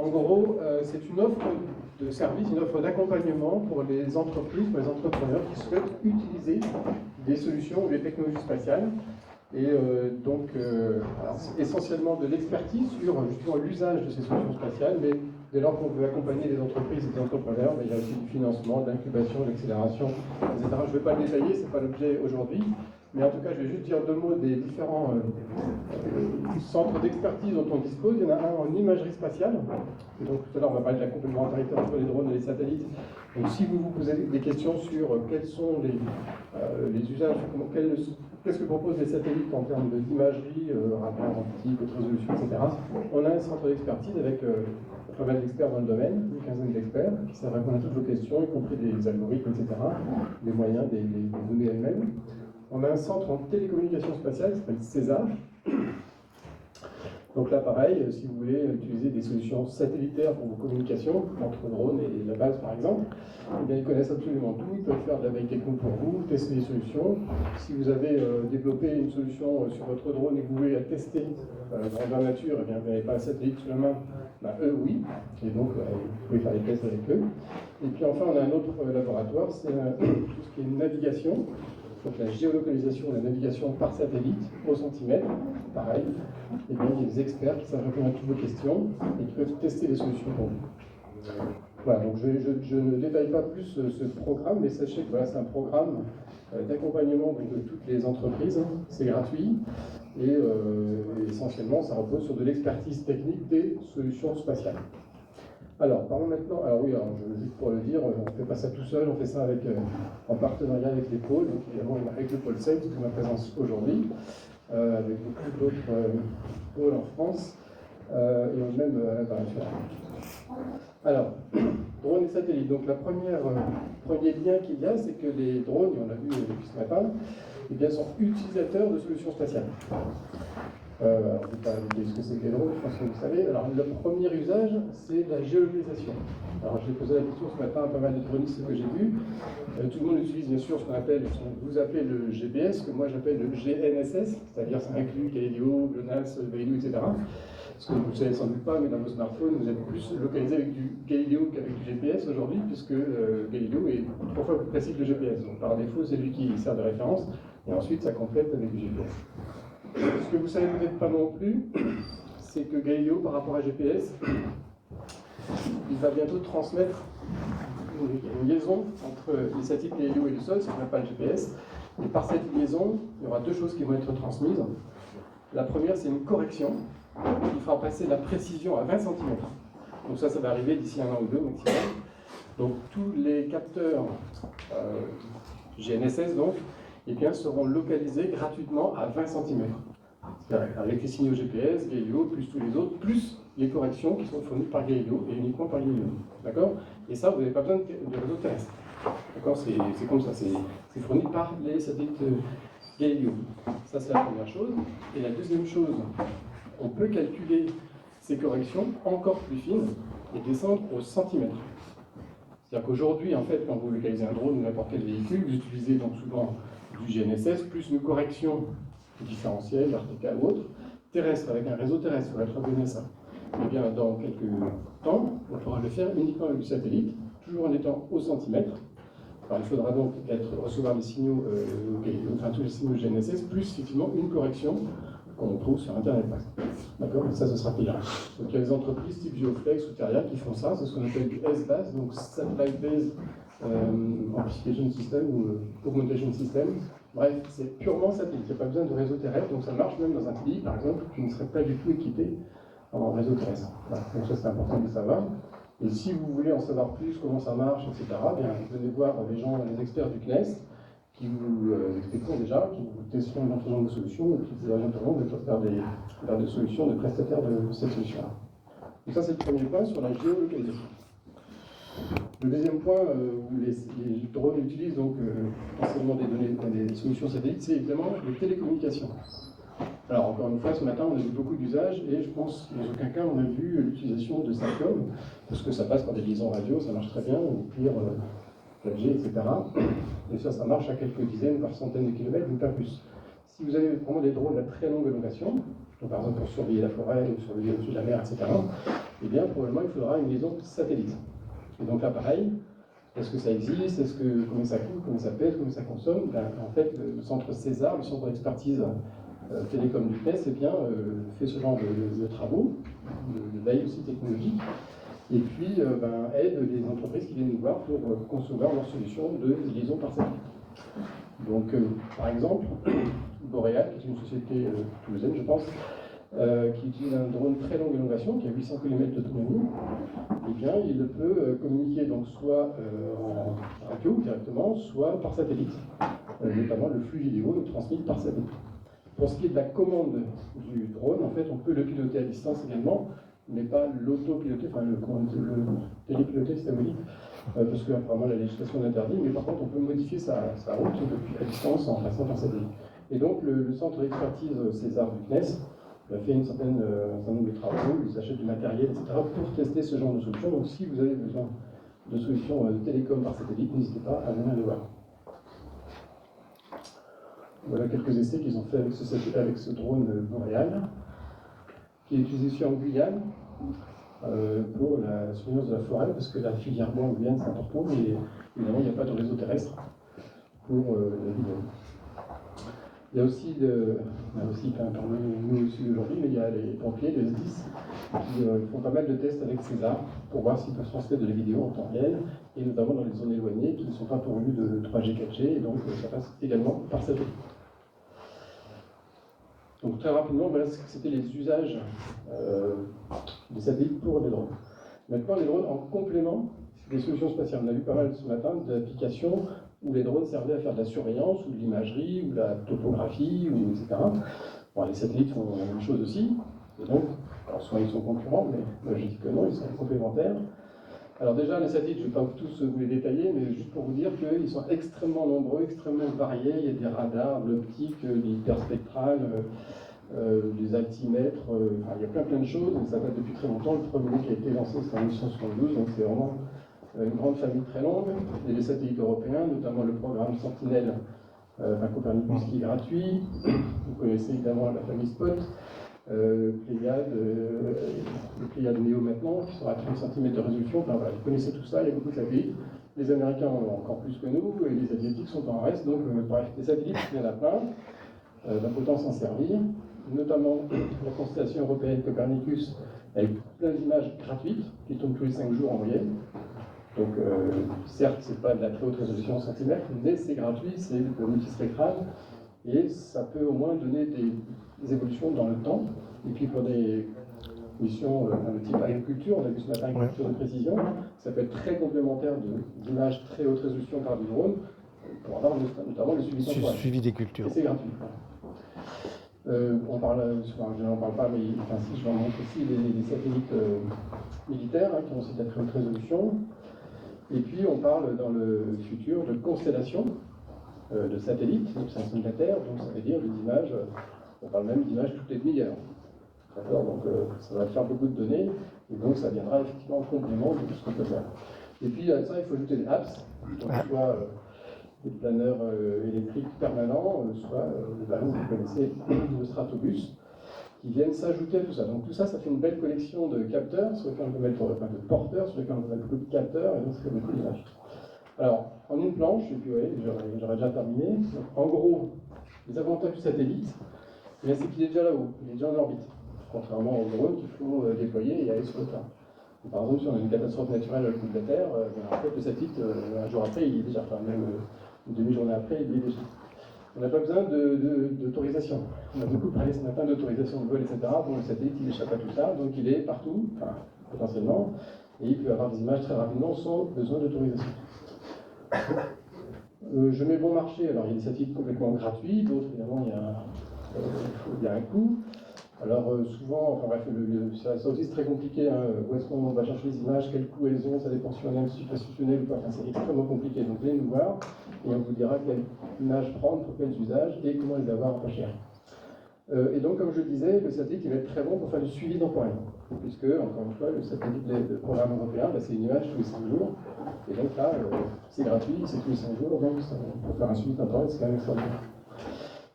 En gros, c'est une offre de service, une offre d'accompagnement pour les entreprises, pour les entrepreneurs qui souhaitent utiliser des solutions ou des technologies spatiales. Et alors, c'est essentiellement de l'expertise sur justement l'usage de ces solutions spatiales, mais dès lors qu'on veut accompagner les entreprises et les entrepreneurs, il y a aussi du financement, de l'incubation, de l'accélération, etc. Je ne vais pas le détailler, ce n'est pas l'objet aujourd'hui. Mais en tout cas, je vais juste dire deux mots des différents centres d'expertise dont on dispose. Il y en a un en imagerie spatiale. Et donc tout à l'heure, on va parler de la complémentarité entre les drones et les satellites. Donc si vous vous posez des questions sur quels sont les usages, qu'est-ce que proposent les satellites en termes d'imagerie, rapport optique, haute résolution, etc., on a un centre d'expertise avec pas mal d'experts dans le domaine, une quinzaine d'experts, qui savent répondre à toutes vos questions, y compris des algorithmes, etc., des moyens, des données elles-mêmes. On a un centre en télécommunication spatiale qui s'appelle César. Donc là, pareil, si vous voulez utiliser des solutions satellitaires pour vos communications, entre drones et la base par exemple, eh bien, ils connaissent absolument tout, ils peuvent faire de la veille techno pour vous, tester des solutions. Si vous avez développé une solution sur votre drone et que vous voulez la tester grandeur nature, eh bien, vous n'avez pas un satellite sous la main, eux oui, et donc vous pouvez faire des tests avec eux. Et puis enfin, on a un autre laboratoire, c'est tout ce qui est navigation. Donc la géolocalisation, la navigation par satellite au centimètre, pareil. Et bien, il y a des experts qui savent répondre à toutes vos questions et qui peuvent tester les solutions pour vous. Voilà, donc je ne détaille pas plus ce programme, mais sachez que voilà, c'est un programme d'accompagnement de toutes les entreprises. C'est gratuit et essentiellement, ça repose sur de l'expertise technique des solutions spatiales. Alors, parlons maintenant. Alors oui, juste pour le dire, on ne fait pas ça tout seul, on fait ça en partenariat avec les pôles, donc évidemment avec le pôle 7, qui est ma présence aujourd'hui, avec beaucoup d'autres pôles en France, et même à l'international. Alors, drones et satellites. Donc, le premier lien qu'il y a, c'est que les drones, et on l'a vu depuis ce matin, eh bien, sont utilisateurs de solutions spatiales. Alors, je ne vais pas vous dire ce que c'est que les drones, je pense que vous savez. Alors, le premier usage, c'est la géolocalisation. Alors, j'ai posé la question ce matin à pas mal de dronistes que j'ai vus. Tout le monde utilise bien sûr ce qu'on appelle, vous appelez le GPS, que moi j'appelle le GNSS, c'est-à-dire ça inclut Galileo, GLONASS, Beidou, etc. Ce que vous ne savez sans doute pas, mais dans vos smartphones, vous êtes plus localisé avec du Galileo qu'avec du GPS aujourd'hui, puisque Galileo est 3 fois plus précis que le GPS. Donc, par défaut, c'est lui qui sert de référence, et ensuite ça complète avec du GPS. Ce que vous ne savez peut-être pas non plus, c'est que Galileo, par rapport à GPS, il va bientôt transmettre une liaison entre les satellites Galileo et le sol, ce qu'on appelle le GPS. Et par cette liaison, il y aura deux choses qui vont être transmises. La première, c'est une correction qui fera passer la précision à 20 cm. Donc ça va arriver d'ici 1 an ou 2 maximum. Donc tous les capteurs GNSS, donc, eh bien, seront localisés gratuitement à 20 cm. C'est-à-dire avec les signaux GPS, Galileo, plus tous les autres, plus les corrections qui sont fournies par Galileo et uniquement par Galileo. D'accord? Et ça, vous n'avez pas besoin de réseau terrestre. D'accord? C'est comme ça, c'est fourni par les satellites Galileo. Ça, c'est la première chose. Et la deuxième chose, on peut calculer ces corrections encore plus fines et descendre au centimètre. C'est-à-dire qu'aujourd'hui, en fait, quand vous localisez un drone ou n'importe quel véhicule, vous utilisez donc souvent du GNSS plus une correction différentielle, RTK ou autre, terrestre, avec un réseau terrestre, il faudra être à ça. Eh bien, dans quelques temps, on pourra le faire uniquement avec du satellite, toujours en étant au centimètre. Alors, il faudra donc recevoir les signaux, enfin tous les signaux GNSS, plus effectivement une correction qu'on trouve sur Internet. D'accord? Et ça, ce sera payant. Donc, il y a des entreprises type Geoflex ou Teria qui font ça, c'est ce qu'on appelle du S-Base, donc Satellite Based Amplification System ou Augmentation System. Bref, c'est purement satellite, il n'y a pas besoin de réseau terrestre, donc ça marche même dans un pays, par exemple, qui ne serait pas du tout équipé en réseau terrestre. Voilà. Donc ça, c'est important de le savoir. Et si vous voulez en savoir plus, comment ça marche, etc., bien, venez voir les experts du CNES, qui vous expliqueront déjà, qui vous testeront éventuellement vos solutions, et qui vous orienteront vers des solutions de prestataires de cette solution-là. Donc ça, c'est le premier point sur la géolocalisation. Le deuxième point où les drones utilisent donc potentiellement des solutions satellites, c'est évidemment les télécommunications. Alors encore une fois, ce matin, on a vu beaucoup d'usages et je pense que dans aucun cas on a vu l'utilisation de Satcom, parce que ça passe par des liaisons radio, ça marche très bien, ou pire 4G, etc. Et ça marche à quelques dizaines, voire centaines de kilomètres, ou pas plus. Si vous avez vraiment des drones à très longue élongation, donc par exemple pour surveiller la forêt ou surveiller au-dessus de la mer, etc., eh bien probablement il faudra une liaison satellite. Et donc là pareil, est-ce que ça existe, combien ça coûte, combien ça pèse, combien ça consomme? Ben, en fait, le centre César, le centre d'expertise télécom du CNES, eh bien, fait ce genre de travaux, de veille aussi technologique, et puis aide les entreprises qui viennent nous voir pour concevoir leur solution de liaison par satellite. Donc, par exemple, Boréal, qui est une société toulousaine, je pense, qui utilise un drone très longue élongation, qui a 800 km d'autonomie, eh bien, il peut communiquer donc soit en radio directement, soit par satellite. Notamment le flux vidéo est transmis par satellite. Pour ce qui est de la commande du drone, en fait, on peut le piloter à distance également, mais pas l'autopiloter, enfin le télépiloter, c'est symbolique, parce que apparemment la législation l'interdit, mais par contre on peut modifier sa route depuis à distance en passant par satellite. Et donc le centre d'expertise César du CNES fait un certain nombre de travaux, ils achètent du matériel, etc., pour tester ce genre de solution. Donc si vous avez besoin de solutions de télécom par satellite, n'hésitez pas à venir les voir. Voilà quelques essais qu'ils ont fait avec ce drone Boréal, qui est utilisé aussi en Guyane pour la surveillance de la forêt, parce que la filière bois en Guyane c'est important, et évidemment il n'y a pas de réseau terrestre pour la vidéo. Il y a aussi, parmi nous aussi aujourd'hui, mais il y a les pompiers, les SDIS, qui font pas mal de tests avec César pour voir s'ils peuvent transmettre de la vidéo en temps réel, et notamment dans les zones éloignées qui ne sont pas pourvues de 3G, 4G, et donc ça passe également par satellite. Donc très rapidement, voilà ce que c'était les usages des satellites pour les drones. Maintenant, les drones en complément des solutions spatiales. On a vu pas mal ce matin d'applications où les drones servaient à faire de la surveillance, ou de l'imagerie, ou de la topographie, etc. Bon, les satellites font la même chose aussi. Et donc, alors soit ils sont concurrents, mais moi je dis que non, ils sont complémentaires. Alors déjà, les satellites, je ne vais pas tous vous les détailler, mais juste pour vous dire qu'ils sont extrêmement nombreux, extrêmement variés. Il y a des radars, de l'optique, des hyperspectrales, des altimètres, il y a plein de choses, et ça date depuis très longtemps. Le premier qui a été lancé, c'était en 1972, donc c'est vraiment une grande famille très longue. Il y a des satellites européens, notamment le programme Sentinelle, Copernicus qui est gratuit. Vous connaissez évidemment la famille Spot. Pléiade, le Pléiade Néo maintenant, qui sont à 30 cm de résolution. Enfin, voilà, vous connaissez tout ça, il y a beaucoup de satellites. Les Américains en ont encore plus que nous, et les Asiatiques sont en reste. Donc, bref, des satellites, il y en a plein. La potence s'en servir, notamment la constellation européenne Copernicus, avec plein d'images gratuites, qui tombent tous les 5 jours en moyenne. Donc, certes, ce n'est pas de la très haute résolution en centimètres, mais c'est gratuit, c'est multispectral, et ça peut au moins donner des évolutions dans le temps. Et puis pour des missions de type agriculture, on a vu ce matin agriculture de précision, ça peut être très complémentaire d'images très haute résolution par du drone, pour avoir notamment le suivi des cultures. Et c'est gratuit. On parle, je n'en parle pas, mais enfin, si je vous montre aussi les satellites militaires qui ont aussi de la très haute résolution. Et puis on parle dans le futur de constellations de satellites, donc c'est un signe de la Terre, donc ça veut dire des images, on parle même d'images toutes les demi-heures. D'accord, donc ça va faire beaucoup de données, et donc ça viendra effectivement en complément de tout ce qu'on peut faire. Et puis à ça, il faut ajouter des apps, donc soit des planeurs électriques permanents, soit le ballon que vous connaissez, le Stratobus, qui viennent s'ajouter à tout ça. Donc tout ça, ça fait une belle collection de capteurs, sur lesquels on peut mettre, de porteurs, sur lesquels on peut mettre beaucoup de capteurs, et donc ça fait beaucoup d'images. Alors, en une planche, et puis oui, j'aurais déjà terminé. Donc, en gros, les avantages du satellite, c'est qu'il est déjà là-haut, il est déjà en orbite, contrairement au drone qu'il faut déployer et aller sur le terrain. Par exemple, si on a une catastrophe naturelle à le coup de la Terre, en fait, le satellite, un jour après, il est déjà, enfin même une demi-journée après, il est déjà. On n'a pas besoin d'autorisation. On a beaucoup parlé ce matin d'autorisation de vol, etc. Bon, le satellite, il échappe à tout ça, donc il est partout, enfin, potentiellement, et il peut avoir des images très rapidement sans besoin d'autorisation. Je mets bon marché, alors il y a des satellites complètement gratuits, d'autres, évidemment, il y a un coût. Alors souvent, enfin bref, ça aussi c'est très compliqué, hein. Où est-ce qu'on va chercher les images, quel coût elles ont, ça dépend si on aime, si c'est institutionnel ou pas, enfin, c'est extrêmement compliqué. Donc venez nous voir et on vous dira quelle image prendre pour quels usages et comment les avoir pas cher. Et donc comme je le disais, le satellite il va être très bon pour faire du suivi temporel, puisque encore une fois, le satellite de programme européen, c'est une image tous les 5 jours, et donc là, c'est gratuit, c'est tous les 5 jours, donc pour faire un suivi temporel, c'est quand même extraordinaire.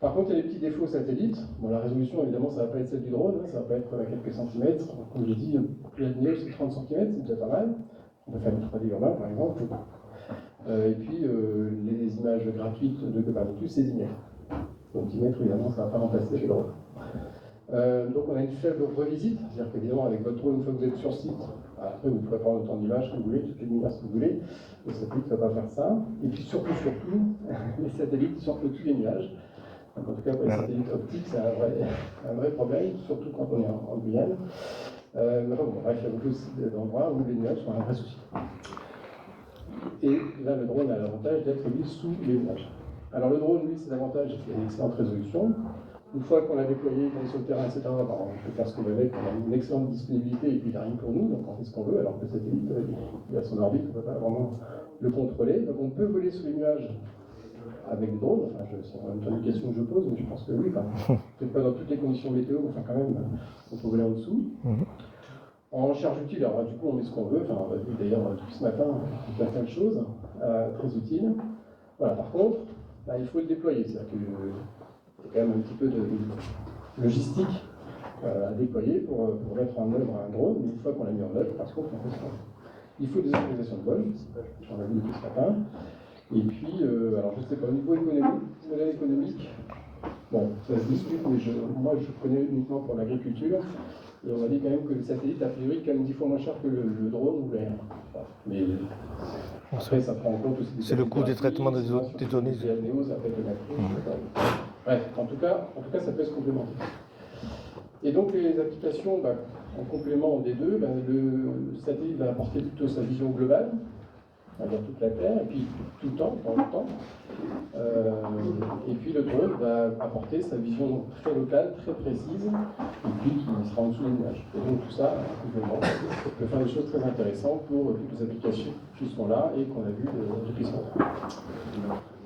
Par contre, il y a des petits défauts satellites. Bon, la résolution, évidemment, ça ne va pas être celle du drone, hein, ça va pas être à quelques centimètres. Comme je l'ai dit, plus la ligne c'est 30 cm, c'est déjà pas mal. On peut faire du 3D urbain, par exemple. Et puis, les images gratuites de Copernicus, c'est 10 mètres. Donc 10 mètres, évidemment, ça ne va pas remplacer les drones. Donc on a une faible revisite, c'est-à-dire qu'évidemment avec votre drone, une fois que vous êtes sur site, après vous pourrez prendre autant d'images que vous voulez, toutes les lumières que vous voulez, le satellite ne va pas faire ça. Et puis surtout, les satellites sortent au-dessus des nuages. Donc, en tout cas pour les satellites optiques, c'est un vrai problème, surtout quand on est en Guyane. Mais enfin, bon, bref, il y a beaucoup d'endroits où les nuages sont un vrai souci. Et là, le drone a l'avantage d'être mis sous les nuages. Alors le drone, lui, c'est l'avantage, c'est une excellente résolution. Une fois qu'on l'a déployé, qu'on est sur le terrain, etc., on peut faire ce qu'on veut avec, on a une excellente disponibilité et puis il n'y a rien pour nous, donc on fait ce qu'on veut, alors que le satellite, il a son orbite, on ne peut pas vraiment le contrôler. Donc on peut voler sous les nuages avec des drones, enfin, c'est une question que je pose, mais je pense que oui, peut-être pas dans toutes les conditions météo, enfin quand même, on peut voler en dessous. En charge utile, alors du coup on met ce qu'on veut, enfin on a vu d'ailleurs depuis ce matin plein de choses très utiles. Voilà, par contre, il faut le déployer, c'est-à-dire que il y a quand même un petit peu de logistique à déployer pour mettre en œuvre un drone, mais une fois qu'on l'a mis en œuvre, parce qu'on fait ce qu'on veut. Il faut des autorisations de vol, j'en ai vu depuis ce matin. Et puis, alors je ne sais pas, au niveau économique, modèle économique, bon, ça se discute, mais moi je connais uniquement pour l'agriculture, et on m'a dit quand même que le satellite, a priori, est quand même 10 fois moins cher que le drone ou l'air. Mais après, ça prend en compte aussi... C'est le coût des traitements des données. Bref, en tout cas, ça peut se complémenter. Et donc les applications, en complément des deux, le satellite va apporter plutôt sa vision globale, c'est-à-dire toute la Terre, et puis tout le temps, dans le temps. Et puis le drone va apporter sa vision très locale, très précise, et puis qui sera en dessous des nuages. Et donc tout ça, complément, peut faire des choses très intéressantes pour toutes les applications qui sont là et qu'on a vues depuis ce matin.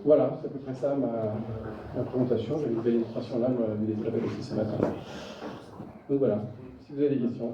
Voilà, c'est à peu près ça ma présentation. J'ai une belle illustration là, moi, je l'ai déjà faite aussi ce matin. Donc voilà, si vous avez des questions.